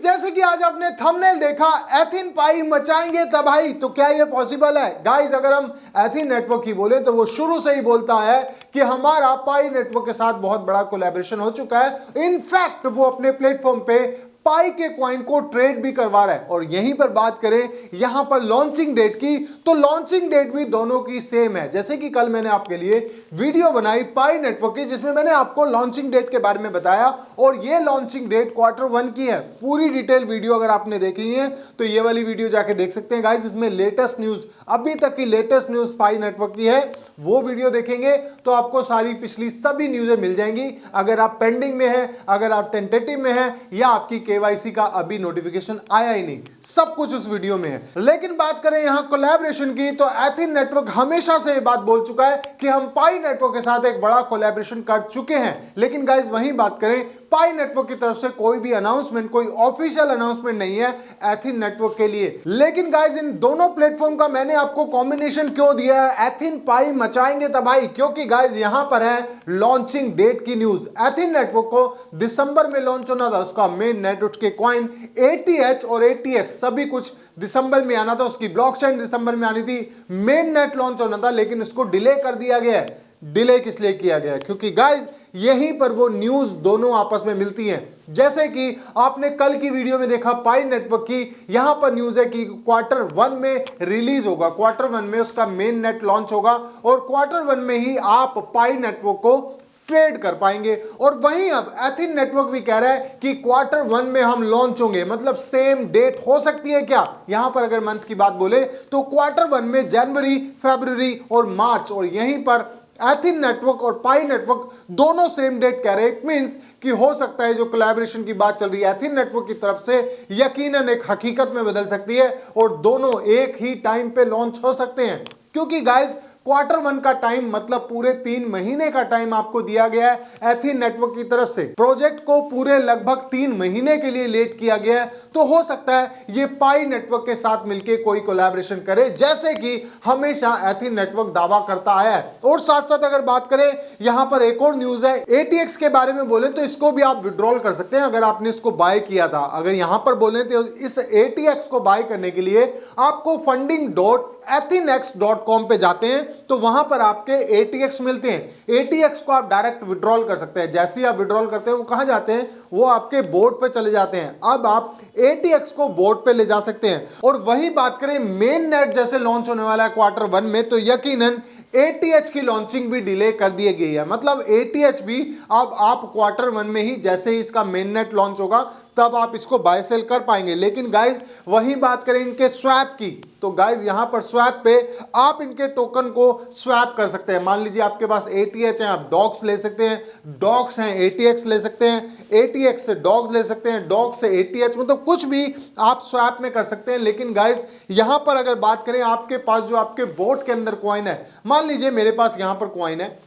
जैसे कि आज आपने थंबनेल देखा, एथिन पाई मचाएंगे तबाही, तो क्या ये पॉसिबल है गाइस? अगर हम एथिन नेटवर्क की बोले तो वो शुरू से ही बोलता है कि हमारा पाई नेटवर्क के साथ बहुत बड़ा कोलैबोरेशन हो चुका है। इनफैक्ट वो अपने प्लेटफॉर्म पे पाई के कॉइन को ट्रेड भी करवा रहा है। और यहीं पर बात करें यहां पर लॉन्चिंग डेट की, तो लॉन्चिंग डेट भी दोनों की सेम है। जैसे कि कल मैंने आपके लिए वीडियो बनाई पाई नेटवर्क की, जिसमें मैंने आपको लॉन्चिंग डेट के बारे में बताया, और ये लॉन्चिंग डेट Q1 की है। पूरी डिटेल वीडियो अगर आपने देखी है तो ये वाली वीडियो जाके देख सकते हैं गाइस। इसमें लेटेस्ट न्यूज, अभी तक की लेटेस्ट न्यूज पाई नेटवर्क की है, वो वीडियो देखेंगे तो आपको सारी पिछली सभी न्यूज़ें मिल जाएंगी। अगर आप पेंडिंग में है, अगर आप टेंटेटिव में है, या आपकी केवाईसी का अभी नोटिफिकेशन आया ही नहीं, सब कुछ उस वीडियो में है। लेकिन बात करें यहां कोलैबोरेशन की, तो एथिन नेटवर्क हमेशा से ये बात बोल चुका है कि हम पाई नेटवर्क के साथ एक बड़ा कोलैबोरेशन कर चुके हैं। लेकिन गाइस वहीं बात करें, पाई नेटवर्क की तरफ से कोई भी अनाउंसमेंट, कोई ऑफिशियल अनाउंसमेंट नहीं है एथिन नेटवर्क के लिए। लेकिन गाइस इन दोनों प्लेटफॉर्म का मैंने आपको कॉम्बिनेशन क्यों दिया है, एथिन पाई मचाएंगे तबाही, क्योंकि गाइस यहां पर है लॉन्चिंग डेट की न्यूज। एथिन नेटवर्क को दिसंबर में लॉन्च होना था, उसका मेन नेट के कॉइन ATH और ATX सभी कुछ दिसंबर में आना था, उसकी ब्लॉकचेन दिसंबर में आनी थी, मेन नेट लॉन्च होना था, लेकिन इसको डिले कर दिया गया है। डिले किस लिए किया गया? क्योंकि गाइस यहीं पर वो न्यूज दोनों आपस में मिलती हैं। जैसे कि आपने कल की वीडियो में देखा पाई नेटवर्क की, यहां पर न्यूज है कि Q1 में रिलीज होगा, Q1 में उसका मेन नेट लॉन्च होगा, और Q1 में ही आप पाई नेटवर्क को ट्रेड कर पाएंगे। और वहीं अब एथिन नेटवर्क भी कह रहा है कि Q1 में हम लॉन्च होंगे, मतलब सेम डेट हो सकती है क्या? यहां पर अगर मंथ की बात बोले तो Q1 में जनवरी, फरवरी और मार्च, और यहीं पर एथिन नेटवर्क और पाई नेटवर्क दोनों सेम डेट कह रहे हैं। इट मींस कि हो सकता है जो कोलैबोरेशन की बात चल रही है एथिन नेटवर्क की तरफ से, यकीनन एक हकीकत में बदल सकती है, और दोनों एक ही टाइम पे लॉन्च हो सकते हैं। क्योंकि गाइस Q1 का टाइम मतलब पूरे 3 महीने का टाइम आपको दिया गया है एथिन नेटवर्क की तरफ से। प्रोजेक्ट को पूरे लगभग 3 महीने के लिए लेट किया गया है, तो हो सकता है ये पाई नेटवर्क के साथ मिलकर कोई कोलैबोरेशन करे, जैसे कि हमेशा एथिन नेटवर्क दावा करता आया है। और साथ साथ अगर बात करें यहां पर एक और न्यूज है ATX के बारे में बोले तो इसको भी आप विड्रॉल कर सकते हैं अगर आपने इसको बाय किया था। अगर यहां पर बोले तो इस ATX को बाय करने के लिए आपको funding.ethinex.com पे जाते हैं, तो वहां पर आपके ATX मिलते हैं। ATX को आप डायरेक्ट विड्रॉल कर सकते हैं। जैसे ही आप विड्रॉल करते हैं वो कहां जाते हैं? वो आपके बोर्ड पे चले जाते हैं। अब आप ATX को बोर्ड पे ले जा सकते हैं। और वही बात करें मेन नेट जैसे लॉन्च होने वाला है Q1 में, तो यकीनन ATH की लॉन्चिंग भी डिले कर दी गई है। मतलब ATH भी अब आप Q1 में ही, जैसे ही इसका मेन नेट लॉन्च होगा तब आप इसको बाय सेल कर पाएंगे। लेकिन गाइज वही बात करें इनके स्वैप की, तो गाइज यहां पर स्वैप पे आप इनके टोकन को स्वैप कर सकते हैं। मान लीजिए आपके पास ATH है, आप डॉग्स ले सकते हैं, डॉग्स हैं ATX ले सकते हैं, ATX से डॉग्स ले सकते हैं, डॉग्स से ATH, मतलब कुछ भी आप स्वैप में कर सकते हैं। लेकिन गाइज यहां पर अगर बात करें आपके पास जो आपके बोट के अंदर कॉइन है, मान लीजिए मेरे पास यहां पर कॉइन है,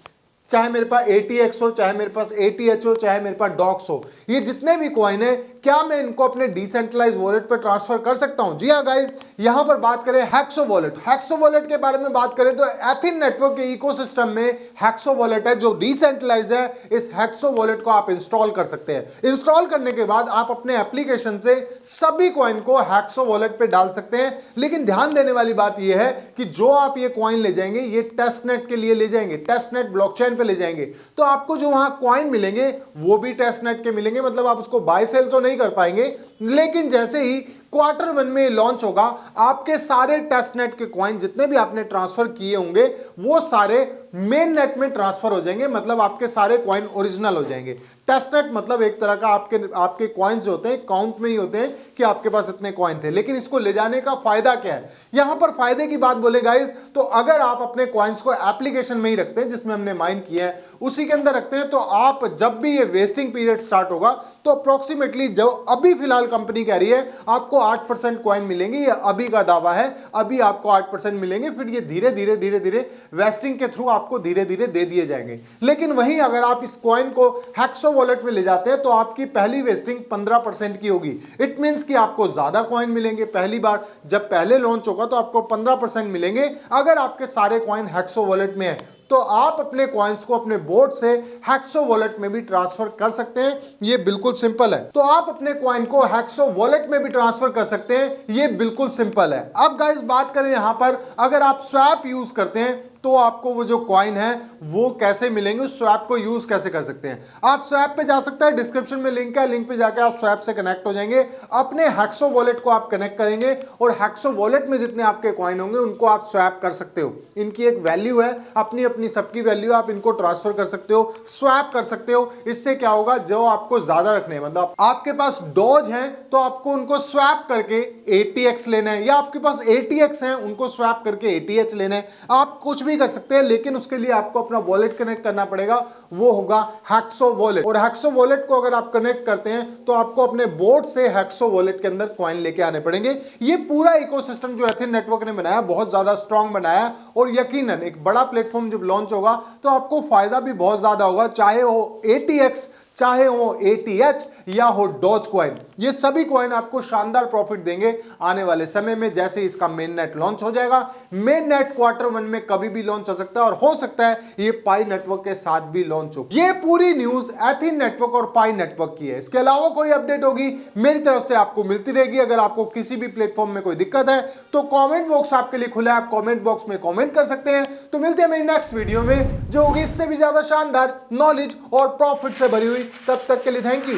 चाहे मेरे पास ATX हो, चाहे मेरे पास ATH हो, चाहे मेरे पास डॉक्स हो, ये जितने भी कॉइन है, क्या मैं इनको अपने डिसेंट्रलाइज वॉलेट पर ट्रांसफर कर सकता हूं? जी हाँ गाइस, यहां पर बात करें हेक्सो वॉलेट। हेक्सो वॉलेट के बारे में बात करें तो एथिन नेटवर्क के इकोसिस्टम में हेक्सो वॉलेट है जो डिसेंट्रलाइज है। इस हेक्सो वॉलेट को आप इंस्टॉल कर सकते हैं। इंस्टॉल करने के बाद आप अपने एप्लीकेशन से सभी कॉइन को हेक्सो वॉलेट पे डाल सकते हैं। लेकिन ध्यान देने वाली बात यह है कि जो आप ये कॉइन ले जाएंगे ये टेस्टनेट के लिए ले जाएंगे, टेस्टनेट ब्लॉकचेन पे ले जाएंगे, तो आपको जो वहां कॉइन मिलेंगे वो भी टेस्टनेट के मिलेंगे। मतलब आप उसको बाय सेल तो नहीं कर पाएंगे, लेकिन जैसे ही Q1 में लॉन्च होगा आपके सारे टेस्टनेट के कॉइन जितने भी आपने ट्रांसफर किए होंगे वो सारे मेन नेट में ट्रांसफर हो जाएंगे। मतलब आपके सारे कॉइन ओरिजिनल हो जाएंगे। टेस्टनेट मतलब एक तरह का आपके कॉइन्स जो होते हैं काउंट में ही होते हैं कि आपके पास इतने कॉइन थे। लेकिन इसको ले जाने का फायदा क्या है? यहां पर फायदे की बात बोले गाइस, तो अगर आप अपने कॉइन्स को एप्लीकेशन में ही रखते हैं जिसमें हमने माइन किया है उसी के अंदर रखते हैं, तो आप जब भी ये वेस्टिंग पीरियड स्टार्ट होगा तो अप्रोक्सीमेटली जो अभी फिलहाल कंपनी कह रही है आपको 8% कॉइन मिलेंगे, ये अभी का दावा है, अभी आपको 8% मिलेंगे, फिर ये धीरे धीरे धीरे धीरे वेस्टिंग के थ्रू आपको धीरे धीरे दे दिए जाएंगे। लेकिन वहीं अगर आप इस कॉइन को हेक्सो वॉलेट में ले जाते हैं तो आपकी पहली वेस्टिंग 15% की होगी। इट मींस कि आपको ज्यादा कॉइन मिलेंगे। पहली बार जब पहले लॉन्च होगा तो आपको 15% मिलेंगे अगर आपके सारे कॉइन हेक्सो वॉलेट में है। तो आप अपने कॉइन्स को अपने बोर्ड से हेक्सो वॉलेट में भी ट्रांसफर कर सकते हैं। ये बिल्कुल सिंपल है। तो आप अपने कॉइन को हेक्सो वॉलेट में भी ट्रांसफर कर सकते हैं। ये बिल्कुल सिंपल है। अब गाइस बात करें यहां पर, अगर आप स्वैप यूज करते हैं तो आपको वो जो कॉइन है वो कैसे मिलेंगे, उस स्वैप को यूज कैसे कर सकते हैं। आप स्वैप पे जा सकते हैं, डिस्क्रिप्शन में लिंक है, लिंक पे जाकर आप स्वैप से कनेक्ट हो जाएंगे। अपने हेक्सो वॉलेट को आप कनेक्ट करेंगे और हेक्सो वॉलेट में जितने आपके कॉइन होंगे उनको आप स्वैप कर सकते हो। इनकी एक वैल्यू है, अपनी अपनी सबकी वैल्यू, आप इनको ट्रांसफर कर सकते हो, स्वैप कर सकते हो। इससे क्या होगा, जो आपको ज्यादा रखने हैं, मतलब आपके पास डॉज हैं तो आपको उनको स्वैप करके ATX लेना है, या आपके पास ATX हैं उनको स्वैप करके ATH लेना है। आप कुछ भी कर सकते हैं, लेकिन उसके लिए आपको अपना वॉलेट कनेक्ट करना पड़ेगा, वो होगा हेक्सो वॉलेट। और हेक्सो वॉलेट को अगर आप कनेक्ट करते हैं तो आपको अपने बोर्ड से हेक्सो वॉलेट के अंदर कॉइन लेके आने पड़ेंगे। ये पूरा इकोसिस्टम जो एथेन नेटवर्क ने बनाया बहुत ज्यादा स्ट्रांग बनाया, और यकीनन एक बड़ा प्लेटफॉर्म जब लॉन्च होगा तो आपको फायदा भी बहुत ज्यादा होगा, चाहे हो ATX, चाहे वो ATH या हो डॉज कॉइन। ये सभी कॉइन आपको शानदार प्रॉफिट देंगे आने वाले समय में, जैसे इसका मेन नेट लॉन्च हो जाएगा। मेन नेट Q1 में कभी भी लॉन्च हो सकता है, और हो सकता है ये पाई नेटवर्क के साथ भी लॉन्च हो। ये पूरी न्यूज एथेन नेटवर्क और पाई नेटवर्क की है। इसके अलावा कोई अपडेट होगी मेरी तरफ से आपको मिलती रहेगी। अगर आपको किसी भी प्लेटफॉर्म में कोई दिक्कत है तो कॉमेंट बॉक्स आपके लिए खुला है, आप कॉमेंट बॉक्स में कॉमेंट कर सकते हैं। तो मिलते हैं मेरी नेक्स्ट वीडियो में, जो होगी इससे भी ज्यादा शानदार, नॉलेज और प्रॉफिट से भरी हुई। तब तक के लिए thank you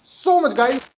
so much guys.